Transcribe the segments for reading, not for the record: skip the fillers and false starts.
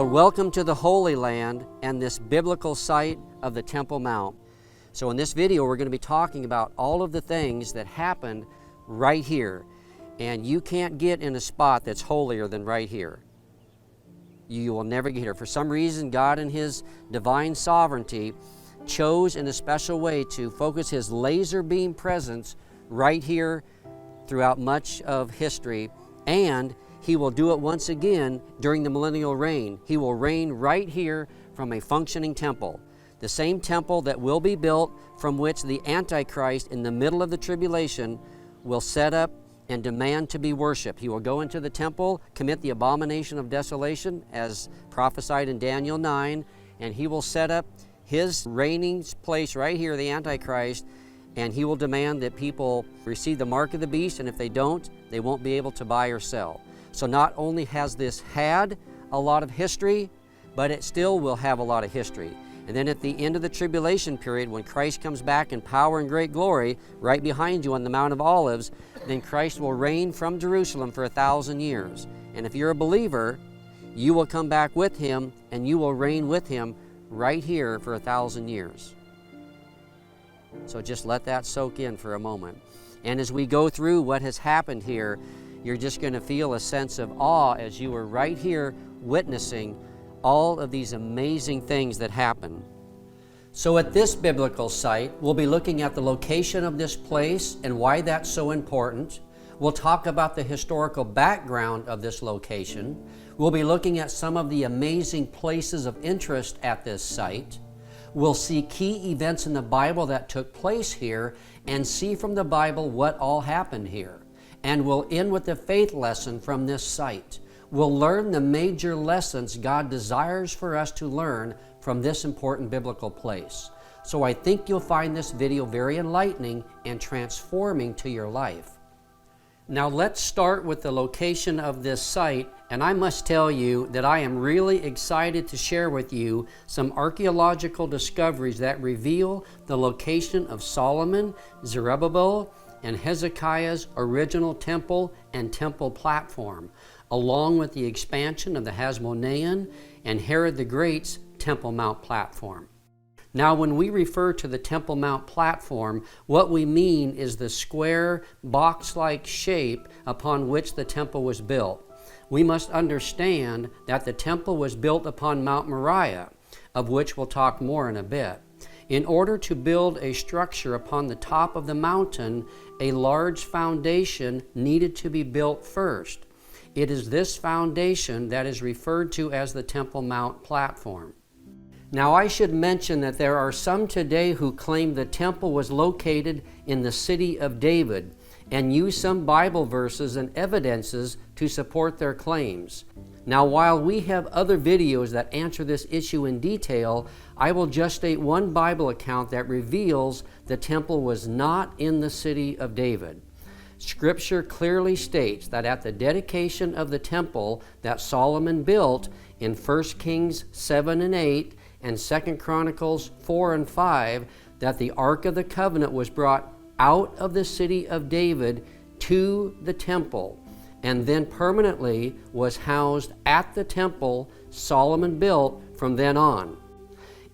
Well, welcome to the Holy Land and this biblical site of the Temple Mount. So in this video, we're going to be talking about all of the things that happened right here. And you can't get in a spot that's holier than right here. You will never get here. For some reason, God in His divine sovereignty chose in a special way to focus His laser beam presence right here throughout much of history, and He will do it once again during the Millennial Reign. He will reign right here from a functioning temple. The same temple that will be built from which the Antichrist in the middle of the tribulation will set up and demand to be worshiped. He will go into the temple, commit the abomination of desolation as prophesied in Daniel 9, and he will set up his reigning place right here, the Antichrist, and he will demand that people receive the mark of the beast, and if they don't, they won't be able to buy or sell. So not only has this had a lot of history, but it still will have a lot of history. And then at the end of the tribulation period, when Christ comes back in power and great glory, right behind you on the Mount of Olives, then Christ will reign from Jerusalem for 1,000 years. And if you're a believer, you will come back with Him and you will reign with Him right here for 1,000 years. So just let that soak in for a moment. And as we go through what has happened here, you're just going to feel a sense of awe as you are right here witnessing all of these amazing things that happen. So at this biblical site, we'll be looking at the location of this place and why that's so important. We'll talk about the historical background of this location. We'll be looking at some of the amazing places of interest at this site. We'll see key events in the Bible that took place here and see from the Bible what all happened here. And we'll end with a faith lesson from this site. We'll learn the major lessons God desires for us to learn from this important biblical place. So I think you'll find this video very enlightening and transforming to your life. Now let's start with the location of this site, and I must tell you that I am really excited to share with you some archaeological discoveries that reveal the location of Solomon, Zerubbabel, and Hezekiah's original temple and temple platform, along with the expansion of the Hasmonean and Herod the Great's Temple Mount platform. Now, when we refer to the Temple Mount platform, what we mean is the square, box-like shape upon which the temple was built. We must understand that the temple was built upon Mount Moriah, of which we'll talk more in a bit. In order to build a structure upon the top of the mountain, a large foundation needed to be built first. It is this foundation that is referred to as the Temple Mount platform. Now I should mention that there are some today who claim the temple was located in the city of David and use some Bible verses and evidences to support their claims. Now while we have other videos that answer this issue in detail, I will just state one Bible account that reveals the temple was not in the city of David. Scripture clearly states that at the dedication of the temple that Solomon built in 1 Kings 7 and 8 and 2 Chronicles 4 and 5, that the Ark of the Covenant was brought out of the city of David to the temple and then permanently was housed at the temple Solomon built from then on.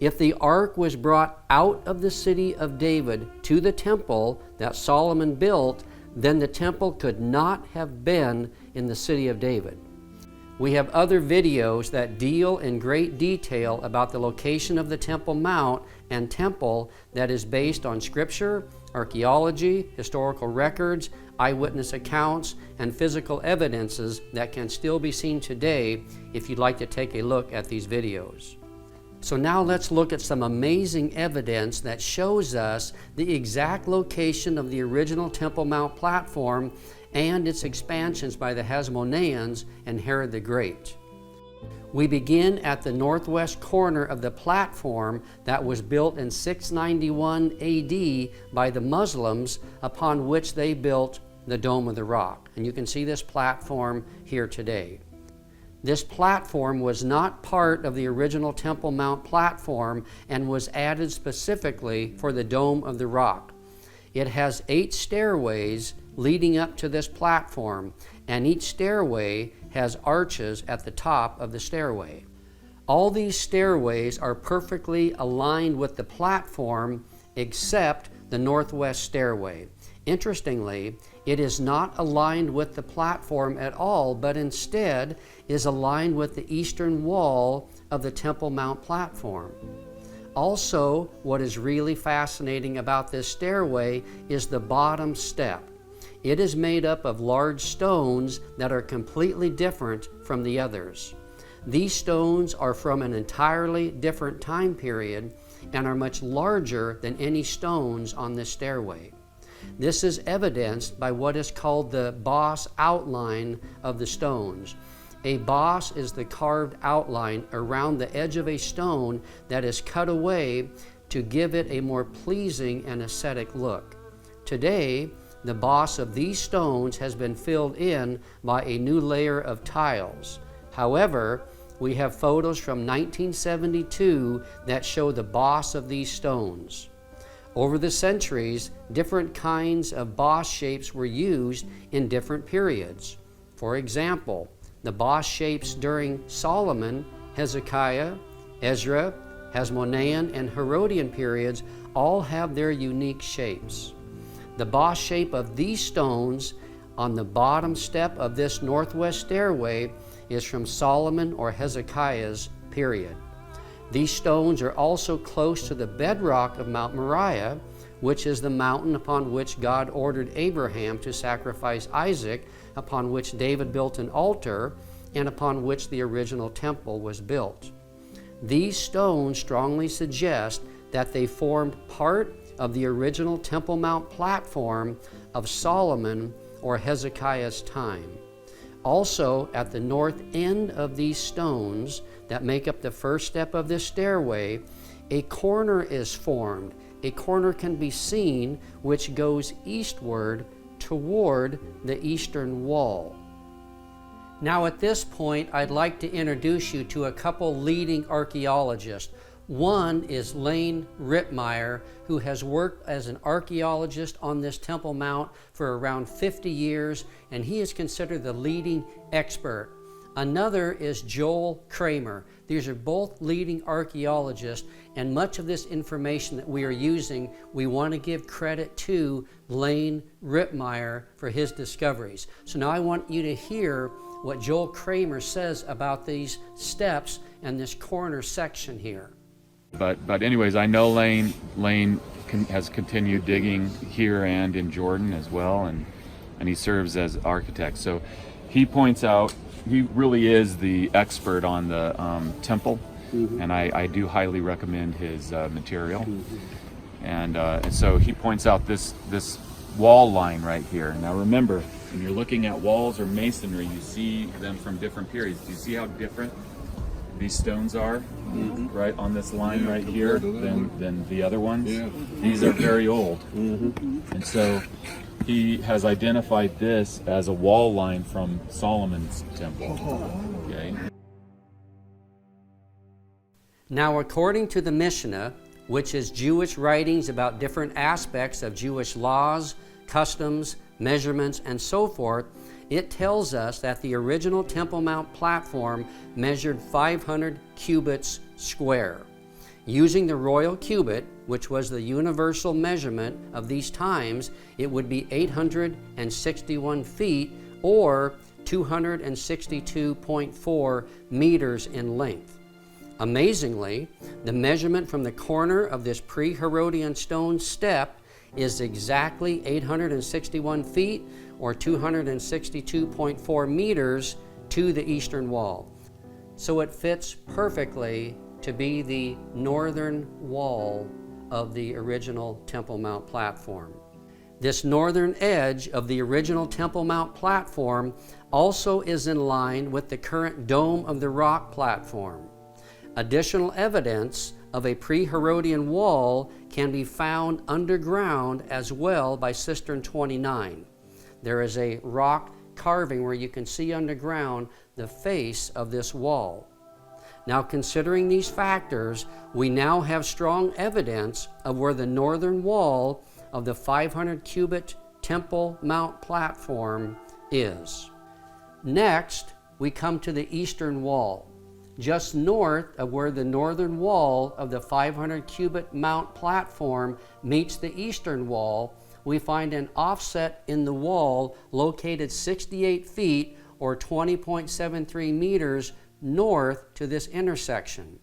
If the ark was brought out of the city of David to the temple that Solomon built, then the temple could not have been in the city of David. We have other videos that deal in great detail about the location of the Temple Mount and temple that is based on Scripture, archaeology, historical records, eyewitness accounts, and physical evidences that can still be seen today if you'd like to take a look at these videos. So now let's look at some amazing evidence that shows us the exact location of the original Temple Mount platform and its expansions by the Hasmoneans and Herod the Great. We begin at the northwest corner of the platform that was built in 691 AD by the Muslims, upon which they built the Dome of the Rock. And you can see this platform here today. This platform was not part of the original Temple Mount platform and was added specifically for the Dome of the Rock. It has 8 stairways leading up to this platform, and each stairway has arches at the top of the stairway. All these stairways are perfectly aligned with the platform except the northwest stairway. Interestingly, it is not aligned with the platform at all, but instead is aligned with the eastern wall of the Temple Mount platform. Also, what is really fascinating about this stairway is the bottom step. It is made up of large stones that are completely different from the others. These stones are from an entirely different time period and are much larger than any stones on this stairway. This is evidenced by what is called the boss outline of the stones. A boss is the carved outline around the edge of a stone that is cut away to give it a more pleasing and aesthetic look. Today, the boss of these stones has been filled in by a new layer of tiles. However, we have photos from 1972 that show the boss of these stones. Over the centuries, different kinds of boss shapes were used in different periods. For example, the boss shapes during Solomon, Hezekiah, Ezra, Hasmonean, and Herodian periods all have their unique shapes. The boss shape of these stones on the bottom step of this northwest stairway is from Solomon or Hezekiah's period. These stones are also close to the bedrock of Mount Moriah, which is the mountain upon which God ordered Abraham to sacrifice Isaac, upon which David built an altar, and upon which the original temple was built. These stones strongly suggest that they formed part of the original Temple Mount platform of Solomon or Hezekiah's time. Also, at the north end of these stones that make up the first step of this stairway, a corner is formed. A corner can be seen which goes eastward toward the eastern wall. Now at this point, I'd like to introduce you to a couple leading archaeologists. One is Lane Rittmeyer, who has worked as an archaeologist on this Temple Mount for around 50 years, and he is considered the leading expert. Another is Joel Kramer. These are both leading archaeologists, and much of this information that we are using, we want to give credit to Lane Rittmeyer for his discoveries. So now I want you to hear what Joel Kramer says about these steps and this corner section here. But anyways, I know Lane has continued digging here and in Jordan as well, and he serves as architect. So he points out, he really is the expert on the temple, and I do highly recommend his material. And so he points out this wall line right here. Now remember, when you're looking at walls or masonry, you see them from different periods. Do you see how different these stones are, right on this line right here than the other ones? These are very old. And so he has identified this as a wall line from Solomon's temple. Okay. Now, according to the Mishnah, which is Jewish writings about different aspects of Jewish laws, customs, measurements, and so forth, it tells us that the original Temple Mount platform measured 500 cubits square. Using the royal cubit, which was the universal measurement of these times, it would be 861 feet or 262.4 meters in length. Amazingly, the measurement from the corner of this pre-Herodian stone step is exactly 861 feet or 262.4 meters to the eastern wall. So it fits perfectly to be the northern wall of the original Temple Mount platform. This northern edge of the original Temple Mount platform also is in line with the current Dome of the Rock platform. Additional evidence of a pre-Herodian wall can be found underground as well by Cistern 29. There is a rock carving where you can see underground the face of this wall. Now, considering these factors, we now have strong evidence of where the northern wall of the 500 cubit Temple Mount platform is. Next, we come to the eastern wall. just north of where the northern wall of the 500 cubit mount platform meets the eastern wall, we find an offset in the wall located 68 feet or 20.73 meters north to this intersection.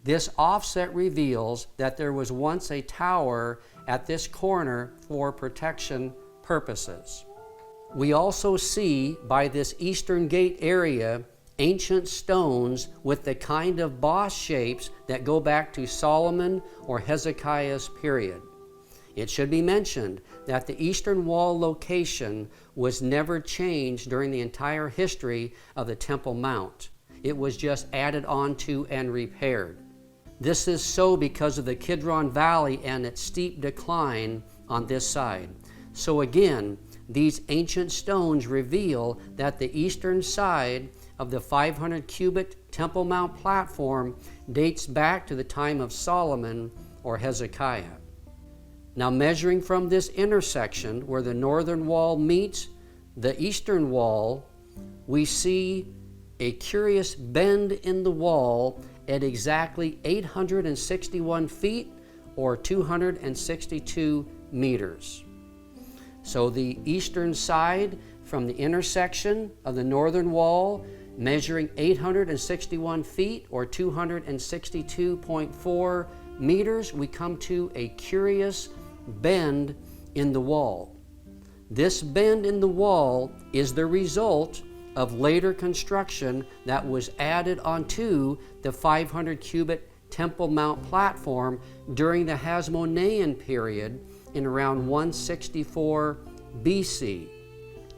This offset reveals that there was once a tower at this corner for protection purposes. We also see by this eastern gate area ancient stones with the kind of boss shapes that go back to Solomon or Hezekiah's period. It should be mentioned that the eastern wall location was never changed during the entire history of the Temple Mount. It was just added onto and repaired. This is so because of the Kidron Valley and its steep decline on this side. So again, these ancient stones reveal that the eastern side of the 500 cubit Temple Mount platform dates back to the time of Solomon or Hezekiah. Now, measuring from this intersection where the northern wall meets the eastern wall, we see a curious bend in the wall at exactly 861 feet or 262 meters. So the eastern side from the intersection of the northern wall, measuring 861 feet or 262.4 meters, we come to a curious bend in the wall. This bend in the wall is the result of later construction that was added onto the 500 cubit Temple Mount platform during the Hasmonean period in around 164 BC.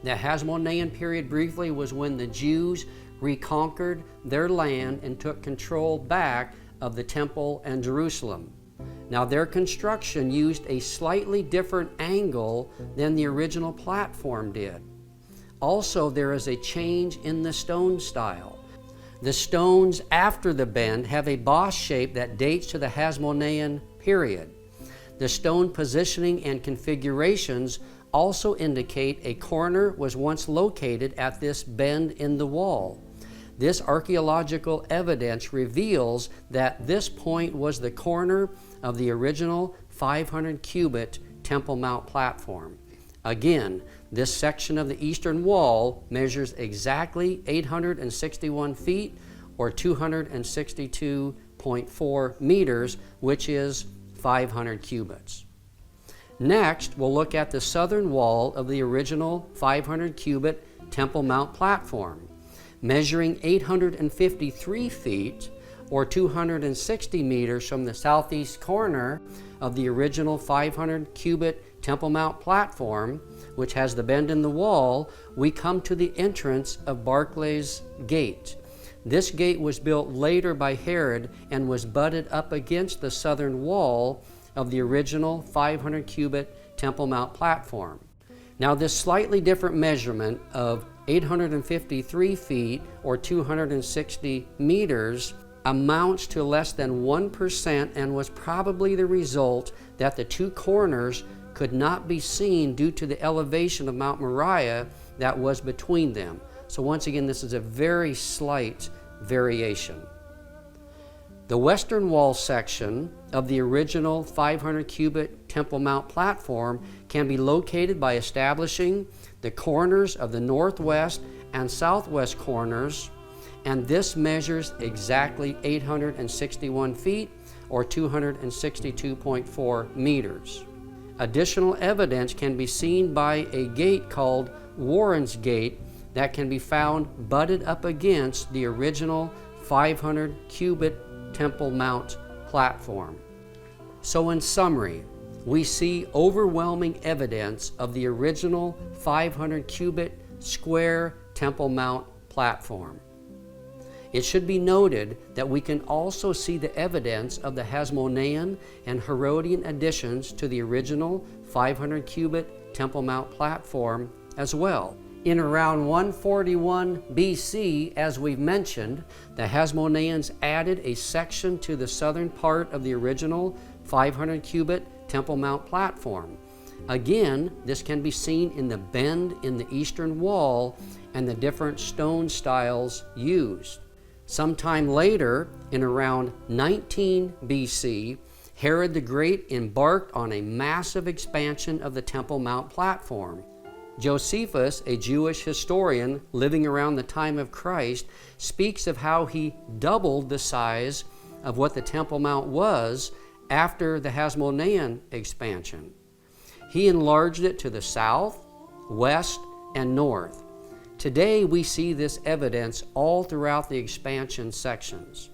The Hasmonean period briefly was when the Jews reconquered their land and took control back of the temple and Jerusalem. Now, their construction used a slightly different angle than the original platform did. Also, there is a change in the stone style. The stones after the bend have a boss shape that dates to the Hasmonean period. The stone positioning and configurations also indicate a corner was once located at this bend in the wall. This archaeological evidence reveals that this point was the corner of the original 500 cubit Temple Mount platform. Again, this section of the eastern wall measures exactly 861 feet or 262.4 meters, which is 500 cubits. Next, we'll look at the southern wall of the original 500 cubit Temple Mount platform. Measuring 853 feet or 260 meters from the southeast corner of the original 500 cubit Temple Mount platform, which has the bend in the wall, we come to the entrance of Barclay's Gate. This gate was built later by Herod and was butted up against the southern wall of the original 500 cubit Temple Mount platform. Now, this slightly different measurement of 853 feet or 260 meters amounts to less than 1% and was probably the result that the two corners could not be seen due to the elevation of Mount Moriah that was between them. So once again, this is a very slight variation. The western wall section of the original 500 cubit Temple Mount platform can be located by establishing the corners of the northwest and southwest corners, and this measures exactly 861 feet or 262.4 meters. Additional evidence can be seen by a gate called Warren's Gate that can be found butted up against the original 500 cubit Temple Mount platform. So in summary, we see overwhelming evidence of the original 500 cubit square Temple Mount platform. It should be noted that we can also see the evidence of the Hasmonean and Herodian additions to the original 500 cubit Temple Mount platform as well. In around 141 BC, as we've mentioned, the Hasmoneans added a section to the southern part of the original 500 cubit Temple Mount platform. Again, this can be seen in the bend in the eastern wall and the different stone styles used. Sometime later, in around 19 BC, Herod the Great embarked on a massive expansion of the Temple Mount platform. Josephus, a Jewish historian living around the time of Christ, speaks of how he doubled the size of what the Temple Mount was after the Hasmonean expansion. He enlarged it to the south, west, and north. Today we see this evidence all throughout the expansion sections.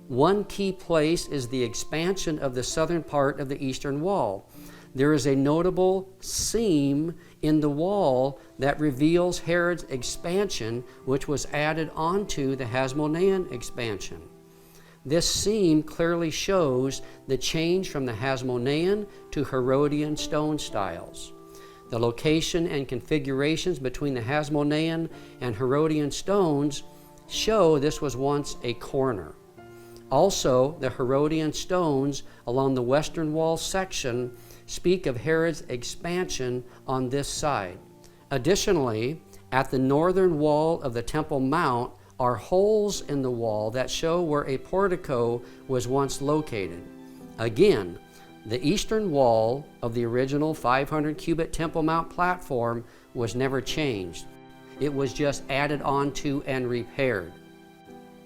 One key place is the expansion of the southern part of the eastern wall. There is a notable seam in the wall that reveals Herod's expansion, which was added onto the Hasmonean expansion. This seam clearly shows the change from the Hasmonean to Herodian stone styles. The location and configurations between the Hasmonean and Herodian stones show this was once a corner. Also, the Herodian stones along the western wall section speak of Herod's expansion on this side. Additionally, at the northern wall of the Temple Mount are holes in the wall that show where a portico was once located. Again, the eastern wall of the original 500-cubit Temple Mount platform was never changed. It was just added onto and repaired.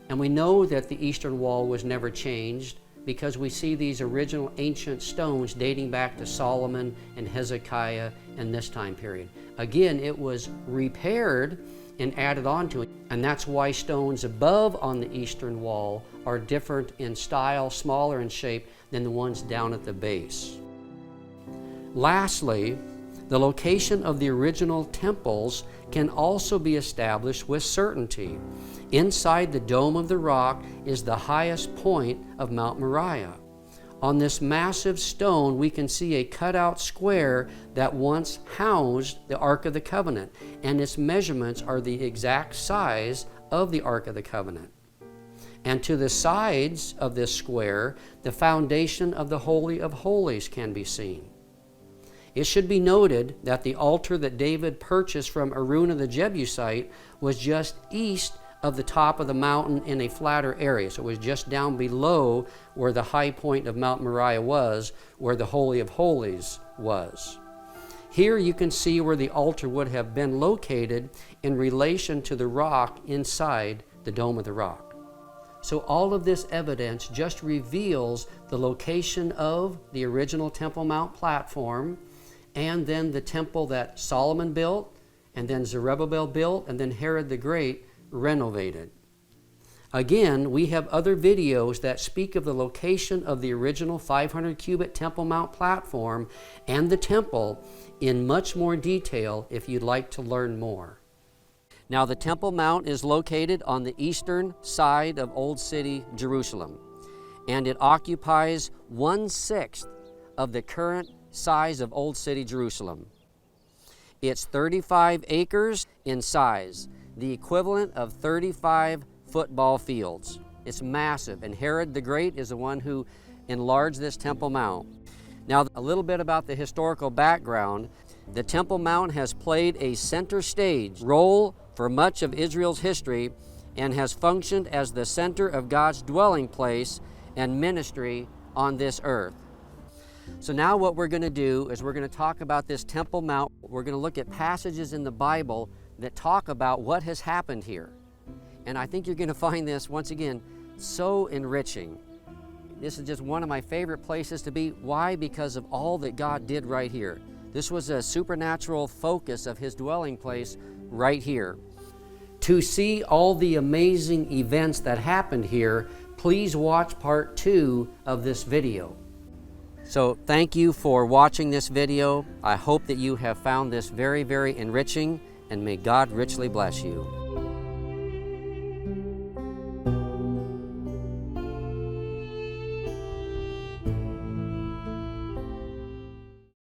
And we know that the eastern wall was never changed because we see these original ancient stones dating back to Solomon and Hezekiah and this time period. Again, it was repaired and added onto it, and that's why stones above on the eastern wall are different in style, smaller in shape than the ones down at the base. Lastly, the location of the original temples can also be established with certainty. Inside the Dome of the Rock is the highest point of Mount Moriah. On this massive stone, we can see a cutout square that once housed the Ark of the Covenant, and its measurements are the exact size of the Ark of the Covenant. And to the sides of this square, the foundation of the Holy of Holies can be seen. It should be noted that the altar that David purchased from Araunah the Jebusite was just east of the top of the mountain in a flatter area. So it was just down below where the high point of Mount Moriah was, where the Holy of Holies was. Here you can see where the altar would have been located in relation to the rock inside the Dome of the Rock. So all of this evidence just reveals the location of the original Temple Mount platform, and then the temple that Solomon built, and then Zerubbabel built, and then Herod the Great renovated. Again, we have other videos that speak of the location of the original 500-cubit Temple Mount platform and the temple in much more detail if you'd like to learn more. Now, the Temple Mount is located on the eastern side of Old City, Jerusalem, and it occupies 1/6 of the current size of Old City, Jerusalem. It's 35 acres in size, the equivalent of 35 football fields. It's massive, and Herod the Great is the one who enlarged this Temple Mount. Now, a little bit about the historical background. The Temple Mount has played a center stage role for much of Israel's history and has functioned as the center of God's dwelling place and ministry on this earth. So now what we're going to do is we're going to talk about this Temple Mount. We're going to look at passages in the Bible that talk about what has happened here. And I think you're going to find this, once again, so enriching. This is just one of my favorite places to be. Why? Because of all that God did right here. This was a supernatural focus of His dwelling place right here. To see all the amazing events that happened here, please watch part 2 of this video. So thank you for watching this video. I hope that you have found this very, very enriching, and may God richly bless you.